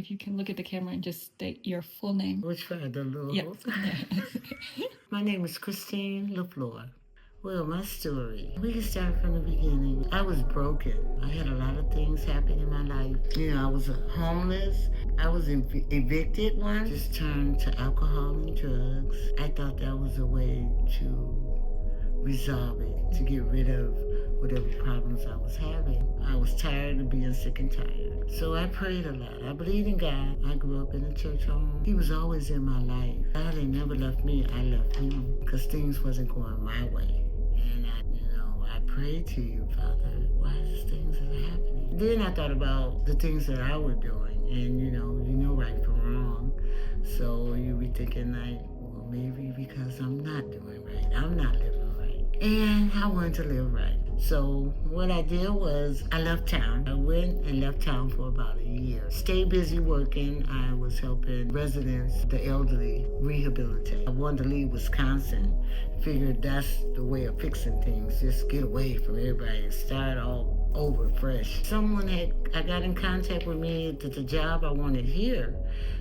if you can look at the camera and just state your full name. Which part, the little Yep. My name is Christine LaFleur. Well, my story, we can start from the beginning. I was broken. I had a lot of things happen in my life. You know, I was homeless. I was evicted once, just turned to alcohol and drugs. I thought that was a way to resolve it, to get rid of whatever problems I was having. I was tired of being sick and tired. So I prayed a lot. I believed in God. I grew up in a church home. He was always in my life. God ain't never left me. I left him because things wasn't going my way. And I prayed to you, Father, why is these things happening? Then I thought about the things that I was doing. And you know right from wrong. So you be thinking like, well, maybe because I'm not doing right. I'm not living right. And I wanted to live right. So what I did was I left town. I went and left town for about a year. Stayed busy working. I was helping residents, the elderly, rehabilitate. I wanted to leave Wisconsin. Figured that's the way of fixing things. Just get away from everybody and start all over fresh. I got in contact with me that the job I wanted here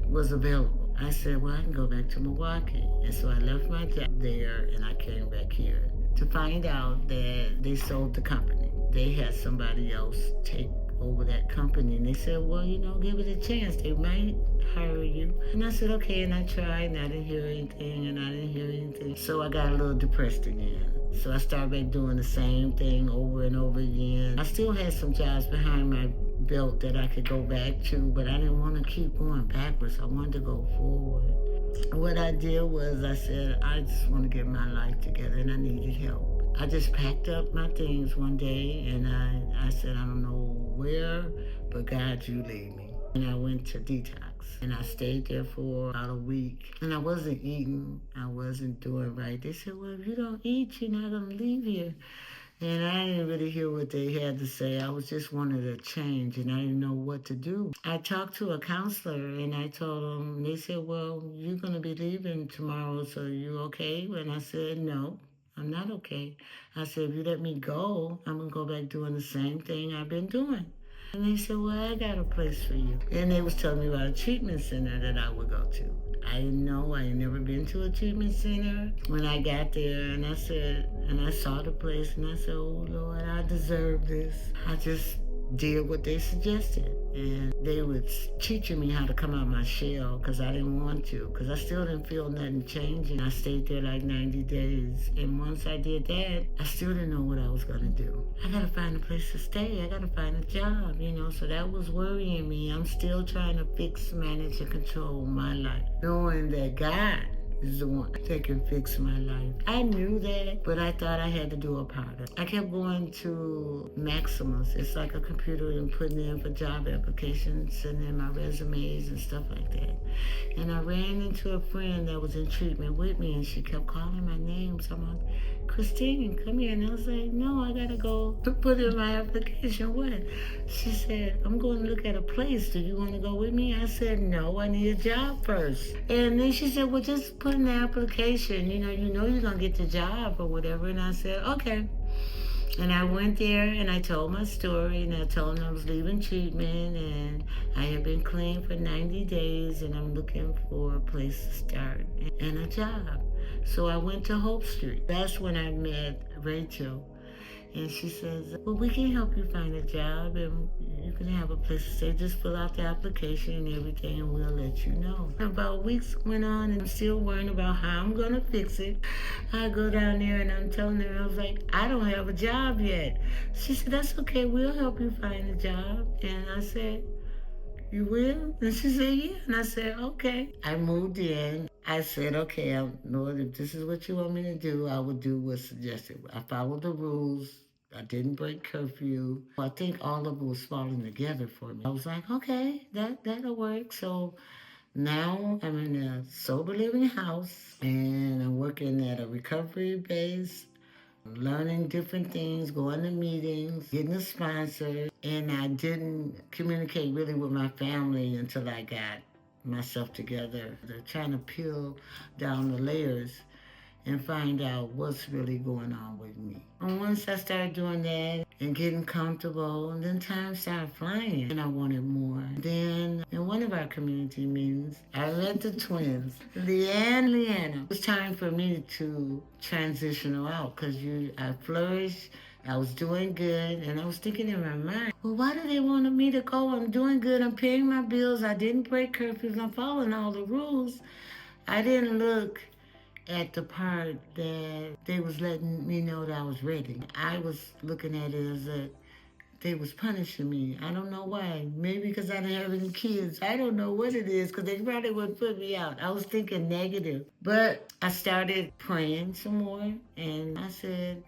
was available. I said, well, I can go back to Milwaukee. And so I left my job there and I came back here to find out that they sold the company. They had somebody else take over that company. And they said, well, give it a chance. They might hire you. And I said, okay. And I tried and I didn't hear anything. So I got a little depressed again. So I started back doing the same thing over and over again. I still had some jobs behind my belt that I could go back to, but I didn't want to keep going backwards. I wanted to go forward. What I did was I said, I just want to get my life together and I needed help. I just packed up my things one day and I said, I don't know where, but God, you lead me. And I went to detox and I stayed there for about a week and I wasn't eating. I wasn't doing right. They said, well, if you don't eat, you're not going to leave here. And I didn't really hear what they had to say. I was just wanted a change and I didn't know what to do. I talked to a counselor and I told them, they said, well, you're going to be leaving tomorrow, so you okay? And I said, no, I'm not okay. I said, if you let me go, I'm going to go back doing the same thing I've been doing. And they said, well, I got a place for you. And they was telling me about a treatment center that I would go to. I didn't know. I had never been to a treatment center. When I got there and I saw the place and I said, oh, Lord, I deserve this. I just did what they suggested. And they were teaching me how to come out my shell because I didn't want to, because I still didn't feel nothing changing. I stayed there like 90 days. And once I did that, I still didn't know what I was going to do. I got to find a place to stay. I got to find a job, so that was worrying me. I'm still trying to fix, manage, and control my life, knowing that God is the one that can fix my life. I knew that, but I thought I had to do a part of it. I kept going to Maximus. It's like a computer and putting in for job applications, sending in my resumes and stuff like that. And I ran into a friend that was in treatment with me, and she kept calling my name. So I'm like, Christine, come here. And I was like, no, I gotta go to put in my application. What? She said, I'm going to look at a place. Do you want to go with me? I said, no, I need a job first. And then she said, well, just put in the application. You know you're going to get the job or whatever. And I said, okay. And I went there and I told my story and I told them I was leaving treatment and I had been clean for 90 days and I'm looking for a place to start and a job. So I went to Hope Street. That's when I met Rachel. And she says, well, we can help you find a job and you can have a place to stay. Just fill out the application and everything and we'll let you know. About weeks went on and I'm still worrying about how I'm going to fix it. I go down there and I'm telling her, I was like, I don't have a job yet. She said, that's okay. We'll help you find a job. And I said, you will? And she said, yeah. And I said, okay. I moved in. I said, okay, Lord, if this is what you want me to do, I will do what's suggested. I followed the rules. I didn't break curfew. I think all of it was falling together for me. I was like, okay, that'll work. So now I'm in a sober living house and I'm working at a recovery base, learning different things, going to meetings, getting a sponsor. And I didn't communicate really with my family until I got myself together. They're trying to peel down the layers and find out what's really going on with me. And once I started doing that, and getting comfortable. And then time started flying and I wanted more. Then in one of our community meetings, I met the twins, Leanne and Leanna. It was time for me to transition out because I flourished. I was doing good, and I was thinking in my mind, well, why do they want me to go? I'm doing good. I'm paying my bills. I didn't break curfews. I'm following all the rules. I didn't look at the part that they was letting me know that I was ready. I was looking at it as that they was punishing me. I don't know why. Maybe because I didn't have any kids. I don't know what it is because they probably would put me out. I was thinking negative. But I started praying some more and I said,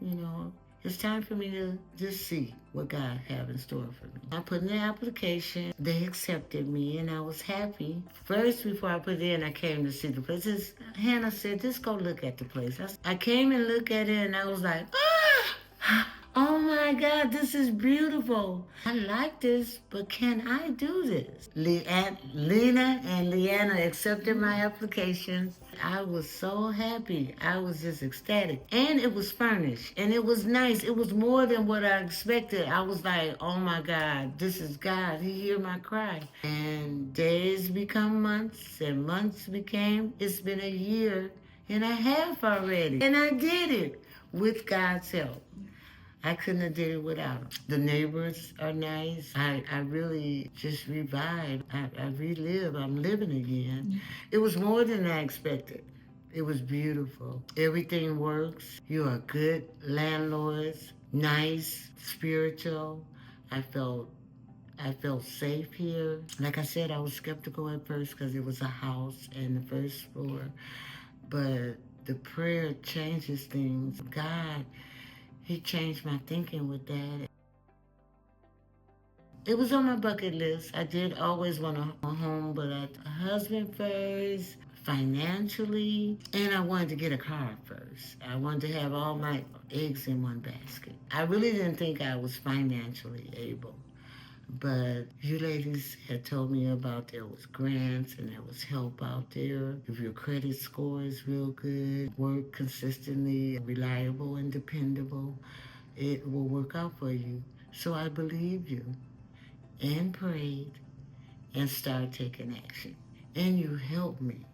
it's time for me to just see what God have in store for me. I put in the application. They accepted me, and I was happy. First, before I put it in, I came to see the place. Hannah said, just go look at the place. I came and looked at it, and I was like, ah! Oh my God, this is beautiful. I like this, but can I do this? Lena and Leanna accepted my applications. I was so happy. I was just ecstatic. And it was furnished, and it was nice. It was more than what I expected. I was like, oh my God, this is God. He heard my cry. And days become months, and months it's been a year and a half already. And I did it with God's help. I couldn't have did it without them. The neighbors are nice. I really just revived. I relive. I'm living again. Mm-hmm. It was more than I expected. It was beautiful. Everything works. You are good landlords, nice, spiritual. I felt safe here. Like I said, I was skeptical at first because it was a house and the first floor. But the prayer changes things. God, He changed my thinking with that. It was on my bucket list. I did always want a home, but a husband first, financially, and I wanted to get a car first. I wanted to have all my eggs in one basket. I really didn't think I was financially able. But you ladies had told me about there was grants and there was help out there. If your credit score is real good, work consistently, reliable and dependable, it will work out for you. So I believed you and prayed and started taking action. And you helped me.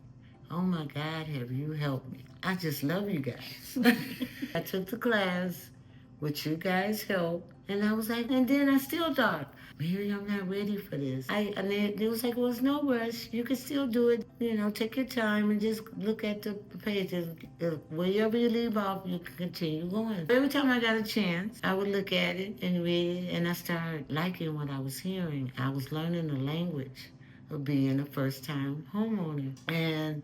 Oh my God, have you helped me? I just love you guys. I took the class with you guys' help, and I was like, and then I still thought, maybe I'm not ready for this. And it was like, well, it's no rush. You can still do it. Take your time and just look at the pages. Wherever you leave off, you can continue going. Every time I got a chance, I would look at it and read it, and I started liking what I was hearing. I was learning the language of being a first-time homeowner and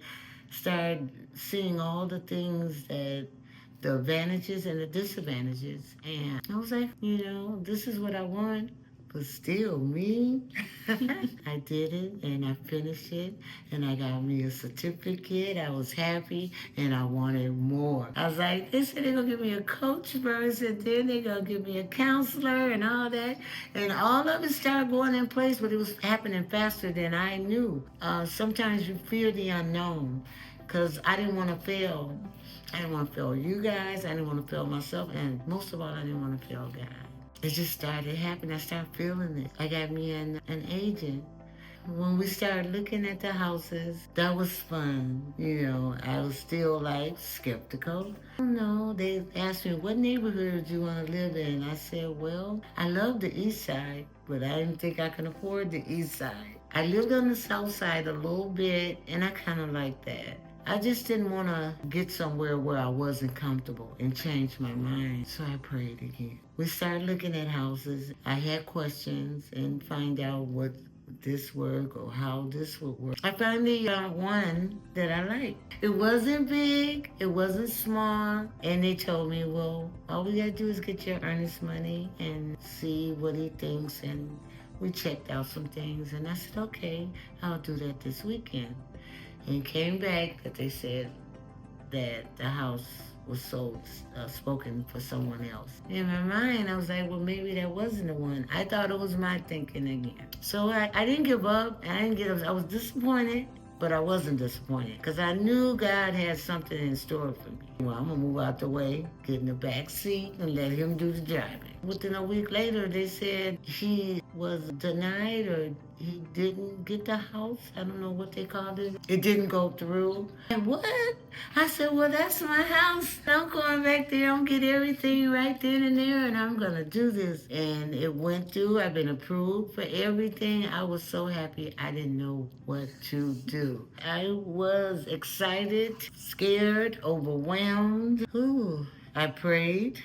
started seeing all the things the advantages and the disadvantages. And I was like, this is what I want. But still, me, I did it and I finished it and I got me a certificate. I was happy and I wanted more. I was like, they said they're going to give me a coach first and then they're going to give me a counselor and all that. And all of it started going in place, but it was happening faster than I knew. Sometimes you fear the unknown because I didn't want to fail. I didn't want to fail you guys. I didn't want to fail myself. And most of all, I didn't want to fail God. It just started happening. I started feeling it. I got me an agent. When we started looking at the houses, that was fun. I was still skeptical. No, they asked me, what neighborhood do you want to live in? I said, well, I love the east side, but I didn't think I could afford the east side. I lived on the south side a little bit, and I kind of liked that. I just didn't want to get somewhere where I wasn't comfortable and change my mind. So I prayed again. We started looking at houses. I had questions and find out what this work or how this would work. I finally got one that I liked. It wasn't big, it wasn't small, and they told me, well, all we gotta do is get your earnest money and see what he thinks. And we checked out some things, and I said, okay, I'll do that this weekend. And came back that they said that the house was sold, spoken for someone else. In my mind, I was like, well, maybe that wasn't the one. I thought it was my thinking again. So I didn't give up. I was disappointed, But I wasn't disappointed because I knew God had something in store for me. Well, I'm going to move out the way, get in the back seat, and let him do the driving. Within a week later, they said he was denied or he didn't get the house. I don't know what they called it. It didn't go through. And what? I said, well, that's my house. I'm going back there. I'm going to get everything right then and there, and I'm going to do this. And it went through. I've been approved for everything. I was so happy. I didn't know what to do. I was excited, scared, overwhelmed. Ooh. I prayed.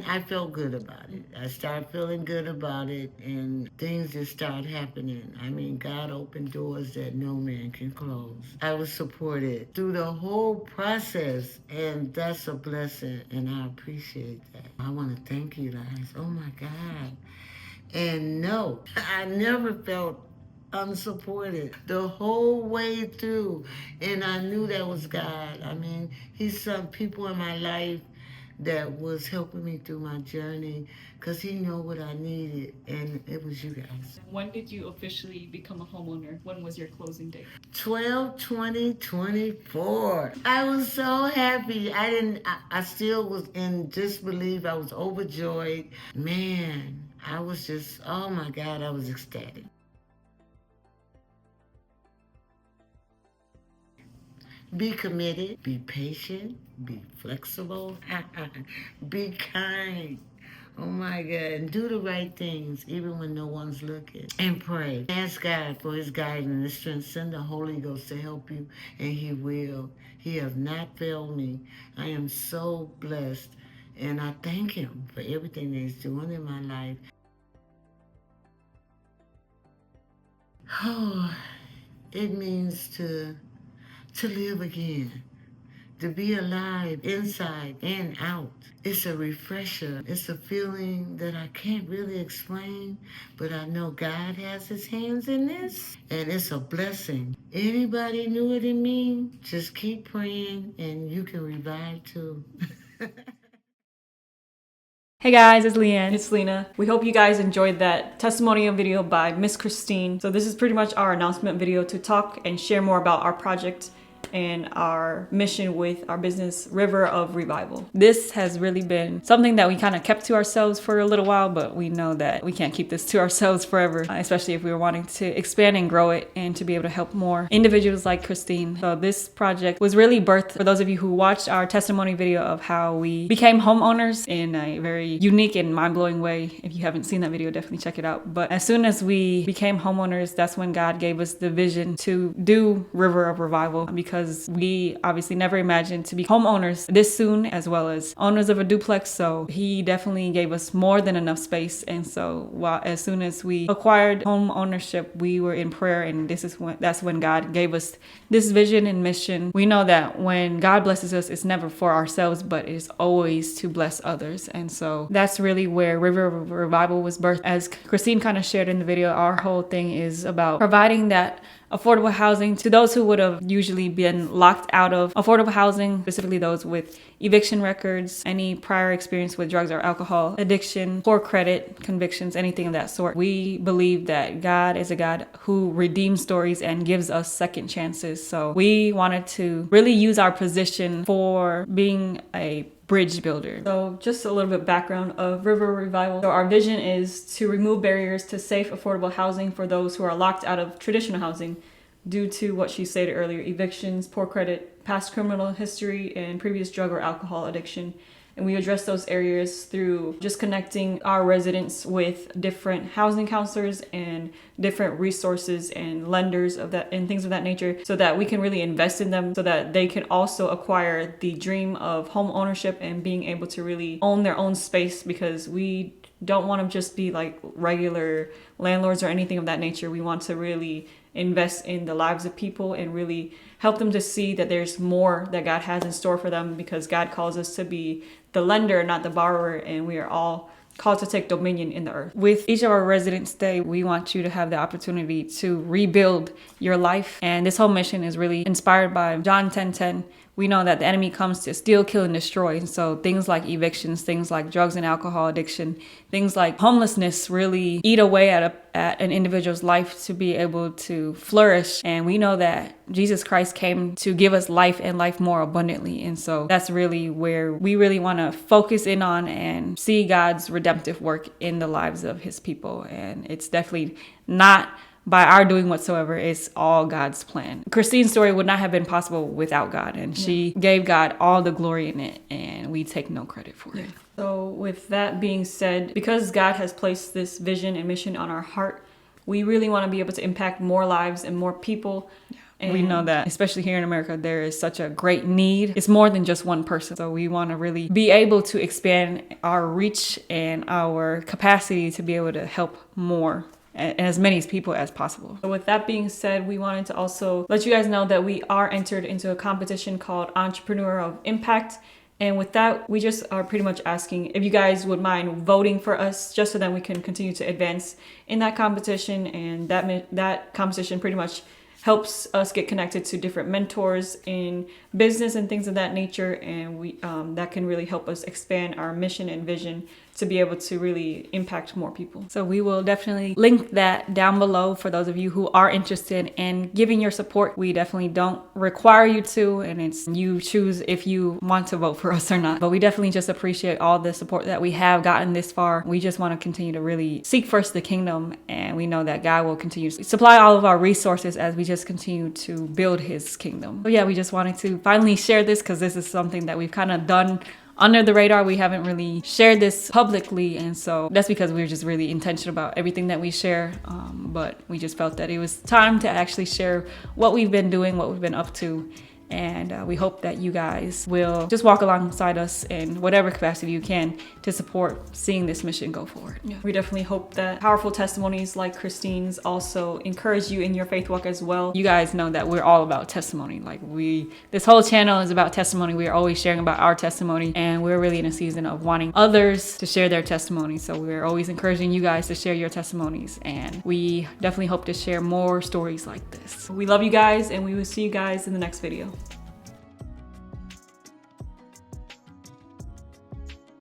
I felt good about it. I started feeling good about it, and things just started happening. I mean, God opened doors that no man can close. I was supported through the whole process, and that's a blessing, and I appreciate that. I want to thank you guys. Oh my God. And no, I never felt unsupported the whole way through. And I knew that was God. I mean, he's some people in my life that was helping me through my journey because he knew what I needed, and it was you guys. When did you officially become a homeowner? When was your closing date? 12/20/24. I was so happy. I still was in disbelief. I was overjoyed. Man, I was just, oh my God, I was ecstatic. Be committed, be patient, be flexible, be kind. Oh my God, and do the right things even when no one's looking. And pray. Ask God for his guidance and his strength. Send the Holy Ghost to help you, and he will. He has not failed me. I am so blessed, and I thank him for everything that he's doing in my life. Oh, it means to live again, to be alive inside and out. It's a refresher. It's a feeling that I can't really explain, but I know God has his hands in this, and it's a blessing. Anybody knew it in me, just keep praying and you can revive too. Hey guys, it's Leanne. It's Lena. We hope you guys enjoyed that testimonial video by Miss Christine. So this is pretty much our announcement video to talk and share more about our project and our mission with our business, River of Revival. This has really been something that we kind of kept to ourselves for a little while, but we know that we can't keep this to ourselves forever, especially if we were wanting to expand and grow it and to be able to help more individuals like Christine. So this project was really birthed for those of you who watched our testimony video of how we became homeowners in a very unique and mind-blowing way. If you haven't seen that video, definitely check it out. But as soon as we became homeowners, that's when God gave us the vision to do River of Revival, because we obviously never imagined to be homeowners this soon, as well as owners of a duplex. So he definitely gave us more than enough space. And so as soon as we acquired home ownership, we were in prayer, and that's when God gave us this vision and mission. We know that when God blesses us, it's never for ourselves, but it's always to bless others. And so that's really where River of Revival was birthed. As Christine kind of shared in the video, our whole thing is about providing that affordable housing to those who would have usually been locked out of affordable housing, specifically those with eviction records, any prior experience with drugs or alcohol addiction, poor credit, convictions, anything of that sort. We believe that God is a God who redeems stories and gives us second chances. So we wanted to really use our position for being a bridge builder. So just a little bit background of River Revival. So our vision is to remove barriers to safe, affordable housing for those who are locked out of traditional housing due to what she stated earlier: evictions, poor credit, past criminal history, and previous drug or alcohol addiction. And we address those areas through just connecting our residents with different housing counselors and different resources and lenders of that and things of that nature, so that we can really invest in them, so that they can also acquire the dream of home ownership and being able to really own their own space, because we don't want to just be like regular landlords or anything of that nature. We want to really invest in the lives of people and really help them to see that there's more that God has in store for them, because God calls us to be the lender, not the borrower, and we are all called to take dominion in the earth. With each of our residents today, we want you to have the opportunity to rebuild your life. And this whole mission is really inspired by John 10:10, we know that the enemy comes to steal, kill, and destroy. And so things like evictions, things like drugs and alcohol addiction, things like homelessness really eat away at an individual's life to be able to flourish. And we know that Jesus Christ came to give us life and life more abundantly. And so that's really where we really want to focus in on and see God's redemptive work in the lives of his people. And it's definitely not by our doing whatsoever. It's all God's plan. Christine's story would not have been possible without God, and she gave God all the glory in it, and we take no credit for it. So with that being said, because God has placed this vision and mission on our heart, we really want to be able to impact more lives and more people. And we know that, especially here in America, there is such a great need. It's more than just one person. So we want to really be able to expand our reach and our capacity to be able to help more and as many people as possible. So with that being said, we wanted to also let you guys know that we are entered into a competition called Entrepreneur of Impact. And with that, we just are pretty much asking if you guys would mind voting for us, just so that we can continue to advance in that competition. And that competition pretty much helps us get connected to different mentors in business and things of that nature. And we that can really help us expand our mission and vision to be able to really impact more people. So we will definitely link that down below for those of you who are interested in giving your support. We definitely don't require you to, and it's you choose if you want to vote for us or not. But we definitely just appreciate all the support that we have gotten this far. We just want to continue to really seek first the kingdom, and we know that God will continue to supply all of our resources as we just continue to build his kingdom. So yeah, we just wanted to finally share this because this is something that we've kind of done under the radar. We haven't really shared this publicly, and so that's because we're just really intentional about everything that we share. But we just felt that it was time to actually share what we've been doing, what we've been up to. And we hope that you guys will just walk alongside us in whatever capacity you can to support seeing this mission go forward. Yeah. We definitely hope that powerful testimonies like Christine's also encourage you in your faith walk as well. You guys know that we're all about testimony. Like this whole channel is about testimony. We are always sharing about our testimony, and we're really in a season of wanting others to share their testimony. So we're always encouraging you guys to share your testimonies, and we definitely hope to share more stories like this. We love you guys, and we will see you guys in the next video.